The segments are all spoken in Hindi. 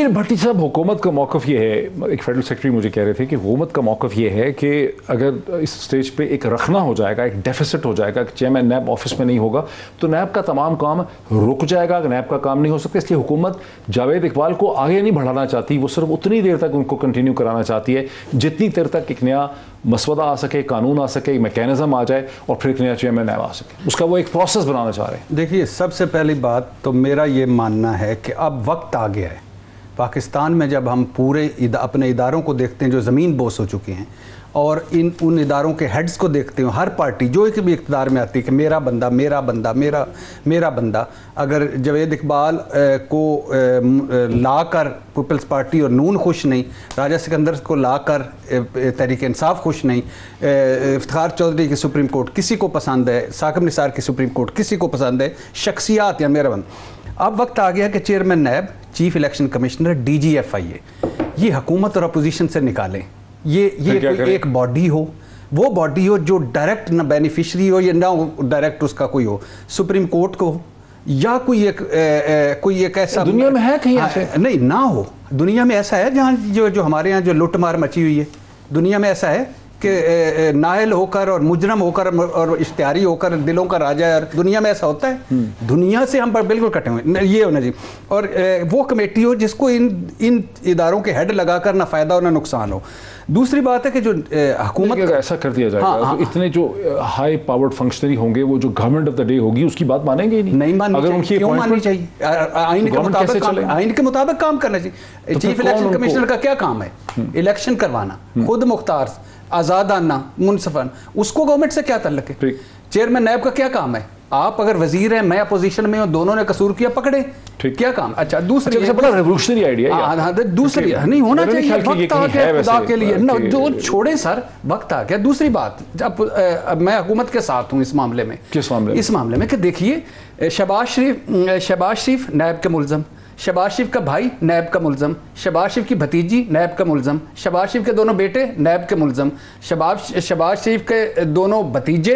भट्टी साहब, हुकूमत का मौक़िफ़ ये है, एक फेडरल सेक्रेटरी मुझे कह रहे थे कि हुकूमत का मौक़िफ़ ये है कि अगर इस स्टेज पे एक रखना हो जाएगा, एक डेफिसिट हो जाएगा कि चेयरमैन नैब ऑफिस में नहीं होगा तो नैब का तमाम काम रुक जाएगा, नैब का काम नहीं हो सकता। इसलिए हुकूमत जावेद इकबाल को आगे नहीं बढ़ाना चाहती, वो सिर्फ उतनी देर तक उनको कंटिन्यू कराना चाहती है जितनी देर तक एक नया मसवदा आ सके, कानून आ सके, मैकेनिज्म आ जाए और फिर एक नया चेयरमैन नैब आ सके। उसका वो एक प्रोसेस बनाना चाह रहे हैं। देखिए, सबसे पहली बात तो मेरा ये मानना है कि अब वक्त आ गया है। पाकिस्तान में जब हम पूरे अपने इदारों को देखते हैं जो ज़मीन बोस हो चुके हैं और उन इदारों के हेड्स को देखते हैं, हर पार्टी जो एक भी इक़्तिदार में आती है कि मेरा बंदा मेरा बंदा मेरा बंदा, अगर जावेद इकबाल को लाकर पीपल्स पार्टी और नून खुश नहीं, राजा सिकंदर को लाकर तहरीक इंसाफ खुश नहीं, इफ्तिखार चौधरी की सुप्रीम कोर्ट किसी को पसंद है, साकिब निसार की सुप्रीम कोर्ट किसी को पसंद है, शख्सियात या मेरा बंदा। अब वक्त आ गया कि चेयरमैन नैब, चीफ इलेक्शन कमिश्नर, DGFIA ये हुकूमत और अपोजिशन से निकालें। ये कोई एक बॉडी हो, वो बॉडी हो जो डायरेक्ट ना बेनिफिशरी हो या ना डायरेक्ट उसका कोई हो, सुप्रीम कोर्ट को या कोई एक ऐसा दुनिया में है कहीं ऐसे? नहीं ना हो। दुनिया में ऐसा है जहाँ जो हमारे यहाँ जो लुटमार मची हुई है, दुनिया में ऐसा है कि नायल होकर और मुजरम होकर और इश्तिहारी होकर दिलों का राजा है। दुनिया में ऐसा होता है? दुनिया से हम पर बिल्कुल कटे हुए ये होना जी। और वो कमेटी हो जिसको इन इदारों के हेड लगाकर ना फ़ायदा हो ना नुकसान हो। दूसरी बात है कि जो हुकूमत अगर ऐसा कर दिया जाएगा तो इतने जो हाई पावर्ड फंक्शनरी होंगे, वो जो गवर्नमेंट ऑफ द डे होगी उसकी बात मानेंगे ही नहीं माननी अगर चाहिए। क्यों माननी चाहिए? आइन के मुताबिक काम करना चाहिए। चीफ इलेक्शन कमिश्नर का क्या काम है? इलेक्शन करवाना, खुद मुख्तार, आज़ादाना, मुनसफान। उसको गवर्नमेंट से क्या ताल्लुक है? चेयरमैन नैब का क्या काम है? आप अगर वजीर हैं, मैं अपोजिशन में हूं, दोनों ने कसूर किया, पकड़े, क्या काम? अच्छा, दूसरी बड़ा रेवोल्यूशनरी आइडिया है। दूसरी नहीं होना चाहिए, वक्त आ गया खुदा के लिए ना, जो छोड़े सर, वक्त आ गया। दूसरी बात, अब मैं हुकूमत के साथ हूं इस मामले में। किस मामले में? इस मामले में कि देखिए, शहबाज शरीफ नैब के मुलजम, शहबाज शरीफ का भाई नैब का मुलजम, शहबाज शरीफ की भतीजी नैब का मुलजम, शहबाज शरीफ के दोनों बेटे नैब के मुलजम, शहबाज शरीफ के दोनों भतीजे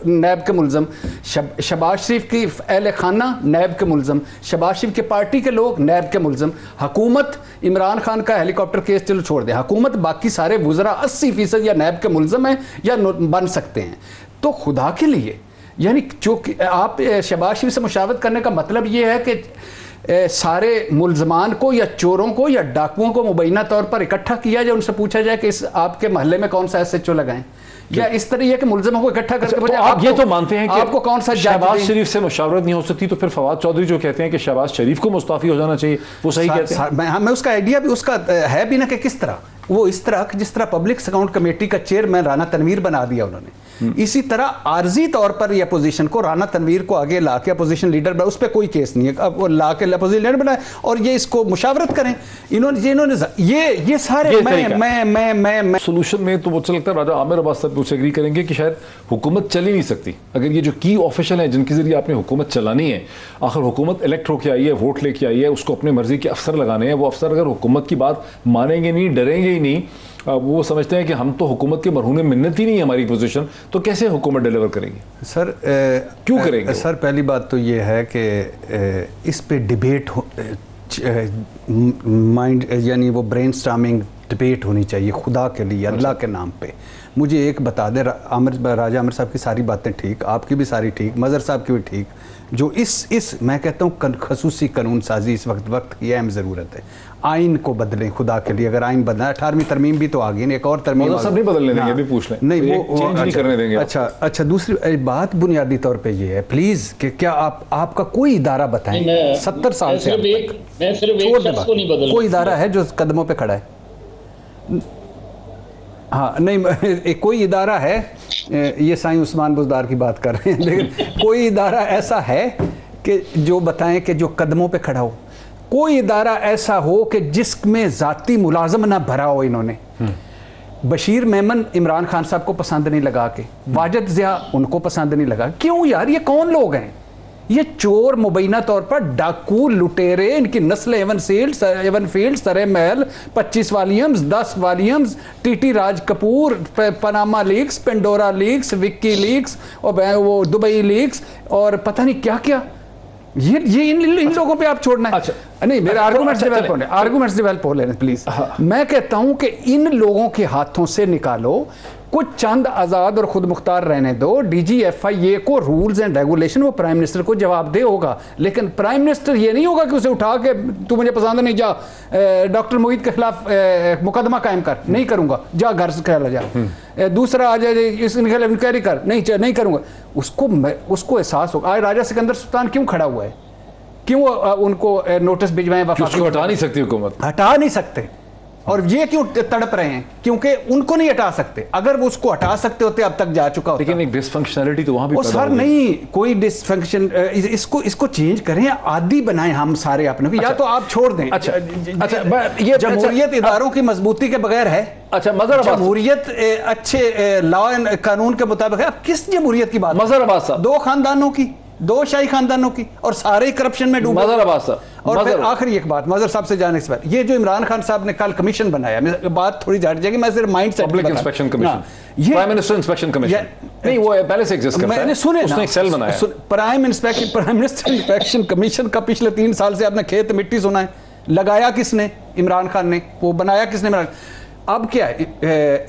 नैब के मुलजम, शहबाज शरीफ की अहल खाना नैब के मुलजम, शहबाज शरीफ के पार्टी के लोग नैब के मुलजम। हुकूमत इमरान खान का हेलीकॉप्टर केस चलो छोड़ दें, हुकूमत बाकी सारे वुज़रा 80% या नैब के मुलजम हैं या बन सकते हैं। तो खुदा के लिए, यानी जो आप शहबाज शरीफ से मुशावरत करने का मतलब ये है कि सारे मुलजमान को या चोरों को या डाकुओं को मुबैना तौर पर इकट्ठा किया जाए, उनसे पूछा जाए कि इस आपके मोहल्ले में कौन सा SHO लगाएं, या इस तरह के मुलजमों को इकट्ठा करके तो आप ये तो मानते हैं कि आपको कौन सा शहबाज शरीफ से मुशावरत नहीं हो सकती, तो फिर फवाद चौधरी जो कहते हैं कि शहबाज शरीफ को मुस्ताफी हो जाना चाहिए, वो सही कहते हैं? मैं उसका आइडिया भी उसका है भी ना कि किस तरह वो इस तरह जिस तरह पब्लिक अकाउंट कमेटी का चेयरमैन राना तनवीर बना दिया उन्होंने, इसी तरह आर्जी तौर पर ये अपोजिशन को राना तनवीर को आगे ला के अपोजिशन लीडर बना, उस पर कोई केस नहीं है, अब वो ला के अपोजिशन लीडर बनाए और ये इसको मुशावरत करें। इन्होंने ये सारे मैं सोल्यूशन में तो मुझे लगता है राजा आमिर अब्बास साहब मुझसे एग्री करेंगे कि शायद हुकूमत चल ही नहीं सकती अगर ये जो की ऑफिशियल है जिनके जरिए आपने हुकूमत चलानी है, आखिर हुकूमत इलेक्ट होकर आई है, वोट लेके आई है, उसको अपने मर्जी के अफसर लगाने हैं, वो अफसर अगर हुकूमत की बात मानेंगे नहीं, डरेंगे ही नहीं, वो समझते हैं कि हम तो हुकूमत के मरहून मिन्नत ही नहीं है हमारी पोजीशन, तो कैसे हुकूमत डिलीवर करेंगे सर? क्यों करेंगे सर? पहली बात तो ये है कि इस पे डिबेट माइंड यानी वो ब्रेनस्टॉर्मिंग डिबेट होनी चाहिए खुदा के लिए, अल्लाह के नाम पे। मुझे एक बता दे, राजा आमिर साहब की सारी बातें ठीक, आपकी भी सारी ठीक, मज़हर साहब की भी ठीक, जो इस मैं कहता हूँ खसूसी कानून साजी इस वक्त की अहम ज़रूरत है। आइन को बदलें खुदा के लिए, अगर आइन बदला, 18वीं तरमीम भी तो आ गई, एक और तरमीम सब नहीं बदलने देंगे, अभी पूछ लें, नहीं वो चेंज नहीं करने देंगे। अच्छा, दूसरी बात बुनियादी तौर पे ये है, प्लीज़ कि क्या आपका कोई इदारा बताएं 70 साल से कोई इदारा है जो कदमों पे खड़ा है? हाँ, नहीं, कोई इदारा है, ये साईं उस्मान बुज़दार की बात कर रहे हैं, लेकिन कोई इदारा ऐसा है कि जो बताएं कि जो कदमों पे खड़ा हो, कोई इदारा ऐसा हो कि जिसमें ज़ाती मुलाजम ना भरा हो। इन्होंने बशीर मेमन इमरान खान साहब को पसंद नहीं लगा के, वाजिद ज़िया उनको पसंद नहीं लगा। क्यों यार, ये कौन लोग हैं? ये चोर, मुबैना तौर पर डाकू, लुटेरे, इनकी नस्ल Avenfield, Surrey Mahal, 25 volumes, 10 volumes, TT Raj Kapoor, Panama leaks, Pandora leaks, WikiLeaks और वो दुबई लीक्स और पता नहीं क्या क्या। ये इन लोगों पे आप छोड़ना है। अच्छा नहीं, मेरे आर्गूमेंट्स डेवलप हो लेने प्लीज। मैं कहता हूं कि इन लोगों के हाथों से निकालो, कुछ चंद आज़ाद और खुद मुख्तार रहने दो। DGFIA को रूल्स एंड रेगुलेशन वो प्राइम मिनिस्टर को जवाबदेह होगा, लेकिन प्राइम मिनिस्टर ये नहीं होगा कि उसे उठा के तू मुझे पसंद नहीं, जा डॉक्टर मोईद के खिलाफ मुकदमा कायम कर, नहीं करूंगा, जा घर से खेला जा। दूसरा आ जाए इनके खिलाफ इंक्वायरी कर, नहीं करूंगा। उसको एहसास होगा। आज राजा सिकंदर सुल्तान क्यों खड़ा हुआ है, क्यों उनको नोटिस भिजवाएं? हटा नहीं सकती हुकूमत, हटा नहीं सकते। और ये क्यों तड़प रहे हैं? क्योंकि उनको नहीं हटा सकते। अगर वो उसको हटा सकते होते अब तक जा चुका होता। लेकिन एक डिसफंक्शनैलिटी तो वहां भी सर नहीं, कोई डिसफंक्शन, इसको चेंज करें, आदि बनाएं हम सारे अपने को। या तो आप छोड़ दें। अच्छा ये जमहूरियत इदारों की मजबूती के बगैर है। अच्छा मजहर जमहूरियत अच्छे लॉ एंड कानून के मुताबिक है। अब किस जमहूरियत की बात? मजहर अब्बास साहब, 2 खानदानों की, 2 शाही खानदानों की, और सारे करप्शन में डूबे। मजहर अब्बास साहब, और फिर आखिरी एक बात मजहर साहब से जाने से पहले, ये जो इमरान खान साहब ने कल कमीशन बनाया, बात थोड़ी जाट जाएगी, मैं सिर्फ mind set, public inspection commission, prime minister inspection commission नहीं, वो पहले से एग्जिस्ट करता है। मैंने सुने उसने एक सेल बनाया, प्राइम मिनिस्टर इंस्पेक्शन कमीशन का। पिछले 3 साल से आपने खेत मिट्टी सुना है। लगाया किसने? इमरान खान ने। वो बनाया किसने? इमरान। अब क्या है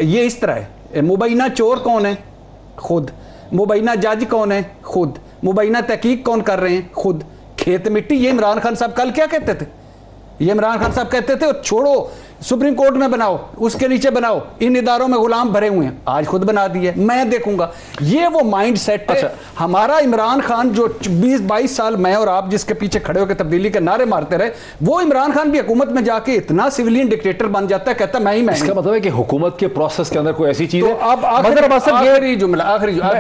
ये इस तरह है, मुबैना चोर कौन है? खुद। मुबैना जज कौन है? खुद। मुबैना तहकीक कौन कर रहे हैं? खुद। खेत मिट्टी, ये इमरान खान साहब कल क्या कहते थे? ये इमरान खान साहब कहते थे छोड़ो, सुप्रीम कोर्ट में बनाओ, उसके नीचे बनाओ, इन इदारों में गुलाम भरे हुए हैं। आज खुद बना दिए, मैं देखूंगा। ये वो माइंड सेट है हमारा। इमरान खान जो 20-22 साल मैं और आप जिसके पीछे खड़े होकर तब्दीली के नारे मारते रहे, वो इमरान खान भी हुकूमत में जाके इतना सिविलियन डिक्टेटर बन जाता है, कहता मैं ही मैं। इसका मतलब है कि हुकूमत के प्रोसेस के अंदर कोई ऐसी चीज है। अब आखिरी जुमला आखिरी जुमला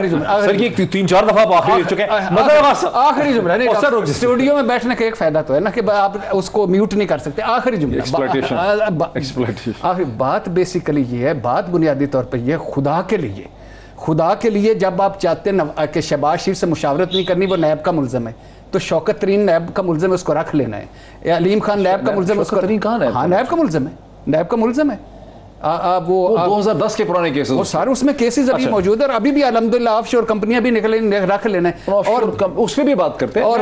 3-4 दफा आखिरी हो चुके हैं। आखिरी जुमला नहीं, स्टूडियो में बैठने का एक फायदा तो है ना कि आप उसको म्यूट नहीं कर सकते। आखिरी जुमला आखिर बात बेसिकली ये है, बात बुनियादी तौर पर ये, खुदा के लिए जब आप चाहते हैं कि शहबाज शरीफ से मुशावरत नहीं करनी, वो नैब का मुल्ज़म है, तो शौकत तरीन नैब का मुल्ज़म है, उसको रख लेना है। अलीम खान नैब का मुल्ज़म, उसको हाँ नैब का मुल्ज़म है, नैब का मुल्ज़म है। वो 2010 के पुराने केसेस, वो सारे उसमें केसेस अभी मौजूद है, अभी भी अल्हम्दुलिल्लाह ऑफशोर कंपनियां भी निकले, रख लेना है। और उस पर भी बात करते हैं। और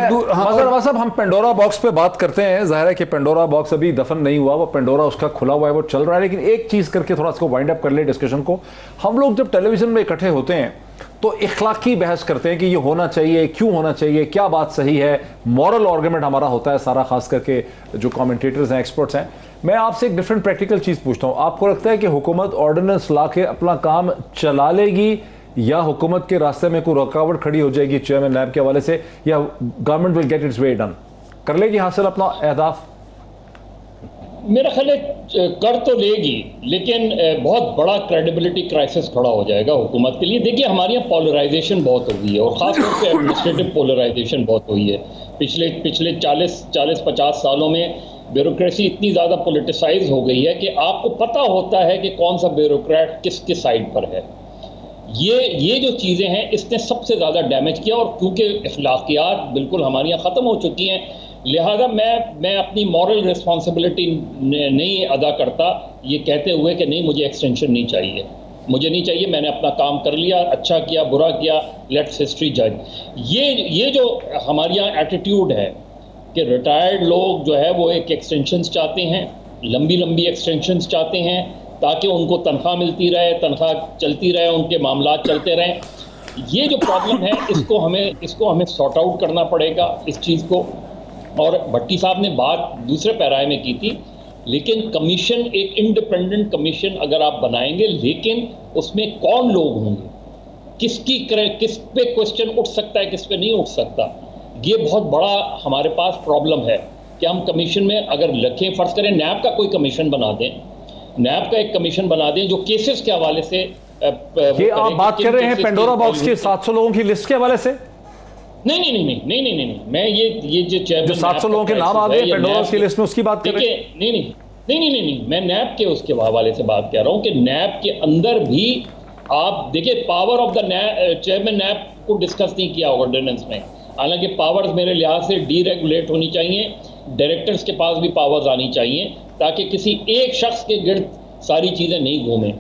साहब हम पेंडोरा बॉक्स पे बात करते हैं। जाहिर है कि पेंडोरा बॉक्स अभी दफन नहीं हुआ, वो पेंडोरा उसका खुला हुआ है, वो चल रहा है। लेकिन एक चीज करके थोड़ा इसको वाइंड अप कर ले डिस्कशन को। हम लोग जब टेलीविजन में इकट्ठे होते हैं तो इखलाकी बहस करते हैं कि ये होना चाहिए, क्यों होना चाहिए, क्या बात सही है, मॉरल आर्गुमेंट हमारा होता है सारा, खास करके जो कमेंटेटर्स हैं, एक्सपर्ट्स हैं। मैं आपसे एक डिफरेंट प्रैक्टिकल चीज पूछता हूं, आपको लगता है कि हुकूमत ऑर्डिनेंस ला के अपना काम चला लेगी, या हुकूमत के रास्ते में कोई रुकावट खड़ी हो जाएगी चेयरमैन नैब के हवाले से, या government will get it's way done, कर लेगी हासिल अपना अहदाफ? मेरा ख्याल है कर तो लेगी, लेकिन बहुत बड़ा क्रेडिबिलिटी क्राइसिस खड़ा हो जाएगा हुकूमत के लिए। देखिए हमारे यहाँ पोलराइजेशन बहुत हो गई है, और ख़ासतौर पे एडमिनिस्ट्रेटिव पोलराइजेशन बहुत हुई है। पिछले 40-50 सालों में ब्यूरोक्रेसी इतनी ज़्यादा पोलिटिसाइज हो गई है कि आपको पता होता है कि कौन सा ब्यूरोक्रेट किसके साइड पर है। ये जो चीज़ें हैं इसने सबसे ज़्यादा डैमेज किया, और क्योंकि अखलाकियात बिल्कुल हमारे यहाँ ख़त्म हो चुकी हैं, लिहाजा मैं अपनी मॉरल रिस्पॉन्सिबिलिटी नहीं अदा करता ये कहते हुए कि नहीं मुझे एक्सटेंशन नहीं चाहिए, मुझे नहीं चाहिए, मैंने अपना काम कर लिया, अच्छा किया बुरा किया, लेट्स हिस्ट्री जज। ये जो हमारे यहाँ एटीट्यूड है कि रिटायर्ड लोग जो है वो एक एक्सटेंशंस चाहते हैं, लंबी एक्सटेंशंस चाहते हैं, ताकि उनको तनख्वाह मिलती रहे, तनख्वाह चलती रहे, उनके मामलात चलते रहें। ये जो प्रॉब्लम है इसको हमें सॉर्ट आउट करना पड़ेगा इस चीज़ को। और भट्टी साहब ने बात दूसरे पैराए में की थी, लेकिन कमीशन, एक इंडिपेंडेंट कमीशन अगर आप बनाएंगे, लेकिन उसमें कौन लोग होंगे, किस पे क्वेश्चन उठ सकता है, किस पे नहीं उठ सकता, ये बहुत बड़ा हमारे पास प्रॉब्लम है कि हम कमीशन में अगर रखें, फ़र्ज़ करें नैब का कोई कमीशन बना दें, नैब का एक कमीशन बना दें जो केसेस के हवाले से ये आप बात कर रहे हैं पेंडोरा बॉक्स के 700 लोगों की लिस्ट के हवाले से? नहीं, मैं ये जो चेयरमैन 700 लोगों के नाम आ गए पेंडोरा की लिस्ट में, उसकी बात कर रहे हैं? नहीं, मैं नैब के उसके हवाले से बात कर रहा हूँ कि नैब के अंदर भी आप देखिए, पावर ऑफ द चेयरमैन नैब को डिस्कस नहीं किया ऑर्डिनेंस में। हालांकि पावर्स मेरे लिहाज से डीरेगुलेट होनी चाहिए, डायरेक्टर्स के पास भी पावर्स आनी चाहिए, ताकि किसी एक शख्स के गिर्द सारी चीज़ें नहीं घूमें।